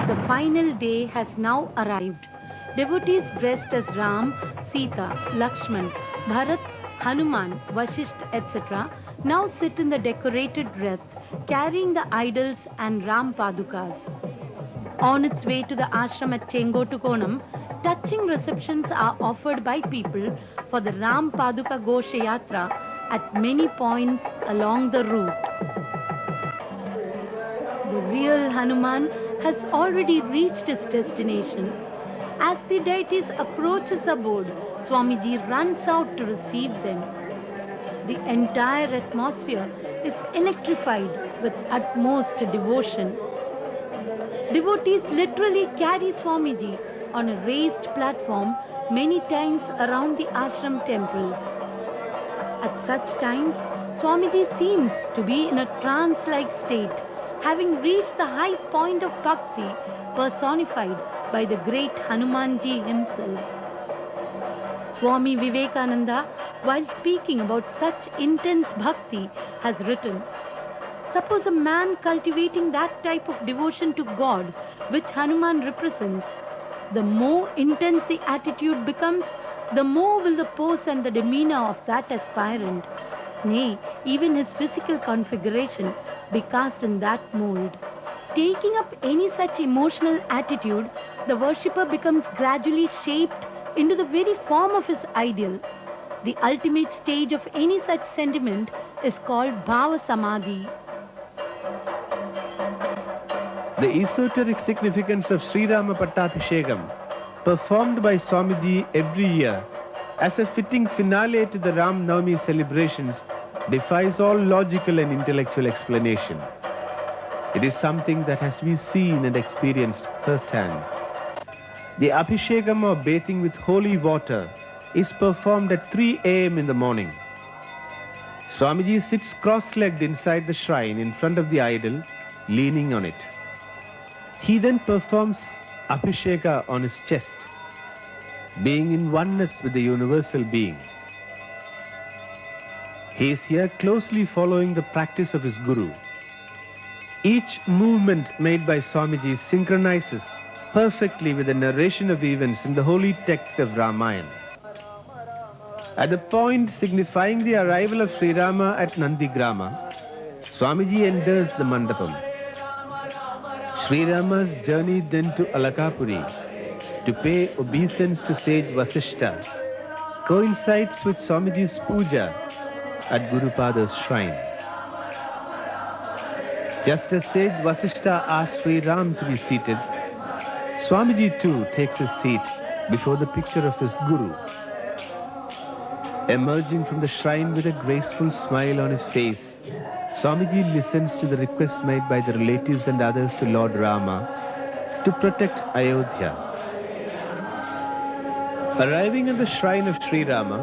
The final day has now arrived. Devotees dressed as Ram, Sita, Lakshman, Bharat, Hanuman, Vasishtha, etc. now sit in the decorated rath, carrying the idols and Ram Padukas. On its way to the ashram at Chengotukonam, touching receptions are offered by people for the Ram Paduka Gosha Yatra at many points along the route. The real Hanuman has already reached its destination. As the deities approach his abode, Swamiji runs out to receive them. The entire atmosphere is electrified with utmost devotion. Devotees literally carry Swamiji on a raised platform many times around the ashram temples. At such times, Swamiji seems to be in a trance-like state, having reached the high point of bhakti personified by the great Hanumanji himself. Swami Vivekananda, while speaking about such intense bhakti, has written, "Suppose a man cultivating that type of devotion to God which Hanuman represents, the more intense the attitude becomes, the more will the pose and the demeanor of that aspirant, nay, even his physical configuration, be cast in that mold. Taking up any such emotional attitude, the worshipper becomes gradually shaped into the very form of his ideal. The ultimate stage of any such sentiment is called Bhava Samadhi." The esoteric significance of Sri Rama Pattabhishekam, performed by Swamiji every year as a fitting finale to the Ram Navami celebrations, defies all logical and intellectual explanation. It is something that has to be seen and experienced firsthand. The Abhishekam, or bathing with holy water, is performed at 3 a.m. in the morning. Swamiji sits cross-legged inside the shrine in front of the idol, leaning on it. He then performs Abhisheka on his chest, being in oneness with the universal being. He is here closely following the practice of his Guru. Each movement made by Swamiji synchronizes perfectly with the narration of events in the holy text of Ramayana. At the point signifying the arrival of Sri Rama at Nandigrama, Swamiji enters the mandapam. Sri Rama's journey then to Alakapuri to pay obeisance to sage Vasishtha coincides with Swamiji's puja at Gurupada's shrine. Just as sage Vasishtha asked Sri Ram to be seated, Swamiji too takes his seat before the picture of his Guru. Emerging from the shrine with a graceful smile on his face, Swamiji listens to the requests made by the relatives and others to Lord Rama to protect Ayodhya. Arriving at the shrine of Sri Rama,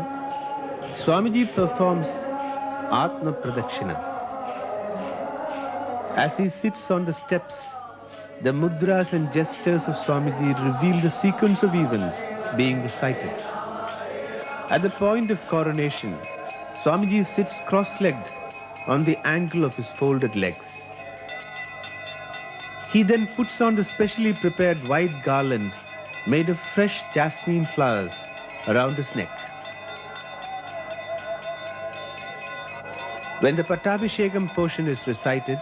Swamiji performs Atma Pradakshina. As he sits on the steps, the mudras and gestures of Swamiji reveal the sequence of events being recited. At the point of coronation, Swamiji sits cross-legged on the ankle of his folded legs. He then puts on the specially prepared white garland made of fresh jasmine flowers around his neck. When the Pattabhishekam portion is recited,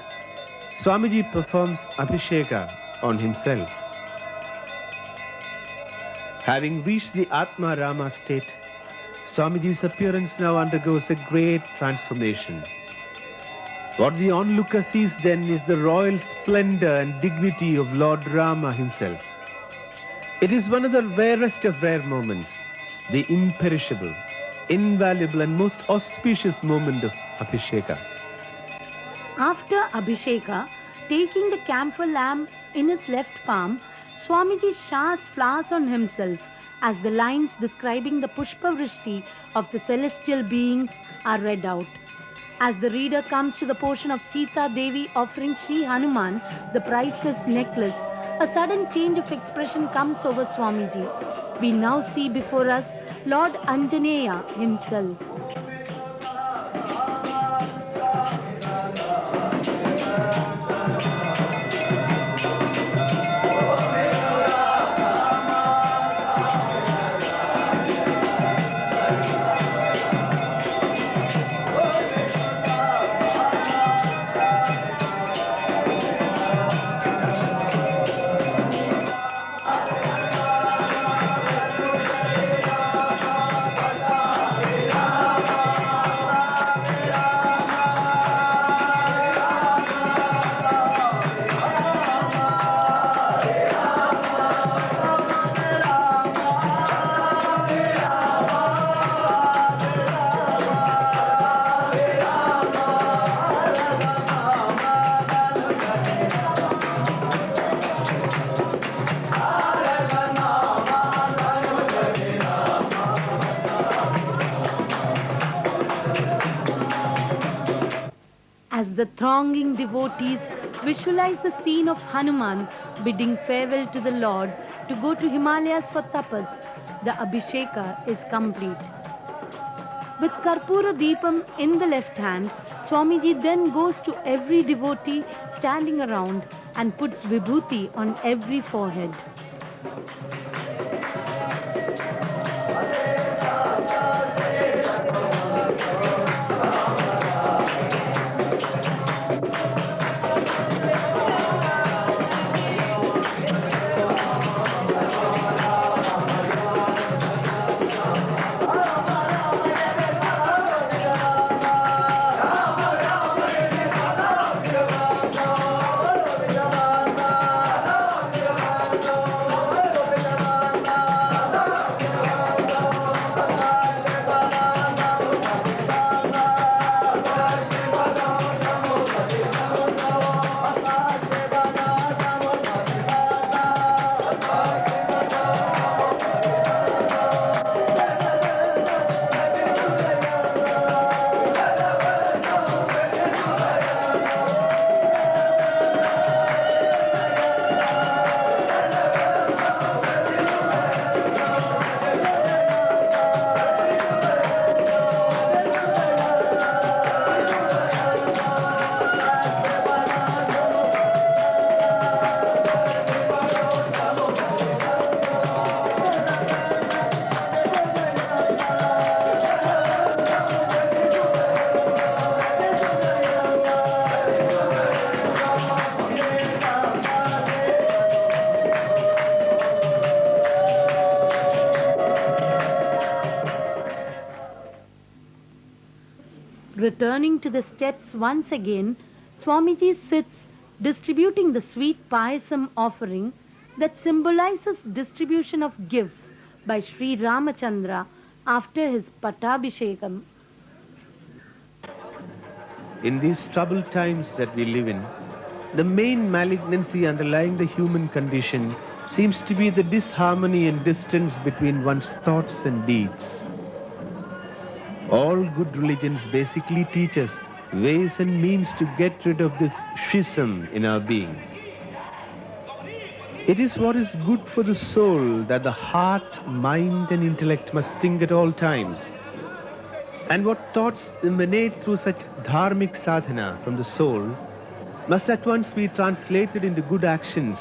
Swamiji performs Abhisheka on himself. Having reached the Atma Rama state, Swamiji's appearance now undergoes a great transformation. What the onlooker sees then is the royal splendor and dignity of Lord Rama himself. It is one of the rarest of rare moments, the imperishable, invaluable and most auspicious moment of Abhisheka. After Abhisheka, taking the camphor lamp in his left palm, Swamiji showers flowers on himself as the lines describing the Pushpa Vrishti of the celestial beings are read out. As the reader comes to the portion of Sita Devi offering Sri Hanuman the priceless necklace, a sudden change of expression comes over Swamiji. We now see before us Lord Anjaneya himself. the thronging devotees visualize the scene of Hanuman bidding farewell to the Lord to go to Himalayas for tapas, the Abhisheka is complete. With Karpura Deepam in the left hand, Swamiji then goes to every devotee standing around and puts vibhuti on every forehead. Returning to the steps once again, Swamiji sits distributing the sweet payasam offering that symbolizes distribution of gifts by Sri Ramachandra after his Pattabhishekam. In these troubled times that we live in, the main malignancy underlying the human condition seems to be the disharmony and distance between one's thoughts and deeds. All good religions basically teach us ways and means to get rid of this schism in our being. It is what is good for the soul that the heart, mind and intellect must think at all times. And what thoughts emanate through such dharmic sadhana from the soul must at once be translated into good actions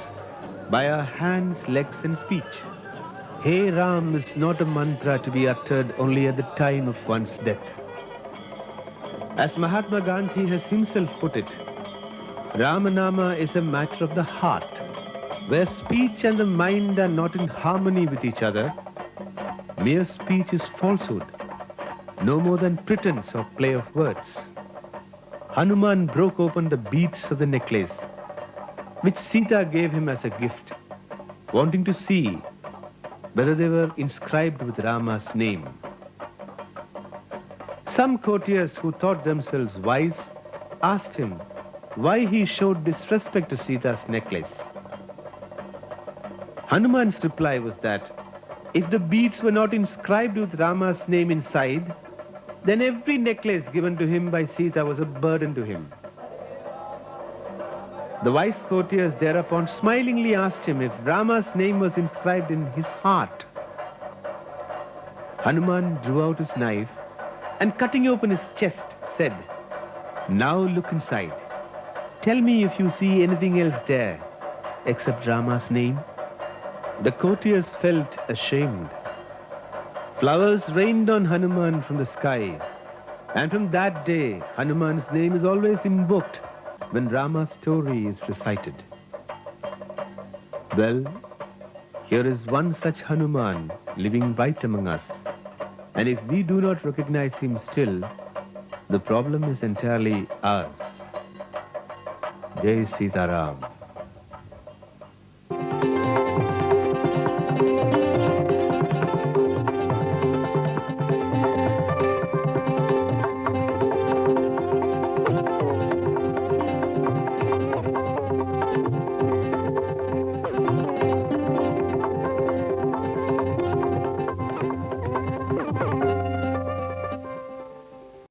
by our hands, legs and speech. Hey Ram is not a mantra to be uttered only at the time of one's death. As Mahatma Gandhi has himself put it, Ramanama is a matter of the heart, where speech and the mind are not in harmony with each other. Mere speech is falsehood, no more than pretense or play of words. Hanuman broke open the beads of the necklace, which Sita gave him as a gift, wanting to see whether they were inscribed with Rama's name. Some courtiers who thought themselves wise asked him why he showed disrespect to Sita's necklace. Hanuman's reply was that if the beads were not inscribed with Rama's name inside, then every necklace given to him by Sita was a burden to him. The wise courtiers thereupon smilingly asked him if Rama's name was inscribed in his heart. Hanuman drew out his knife and cutting open his chest said, "Now look inside. Tell me if you see anything else there except Rama's name." The courtiers felt ashamed. Flowers rained on Hanuman from the sky, and from that day Hanuman's name is always invoked when Rama's story is recited. Well, here is one such Hanuman living right among us, and if we do not recognize him still, the problem is entirely ours. Jai Sita Ram.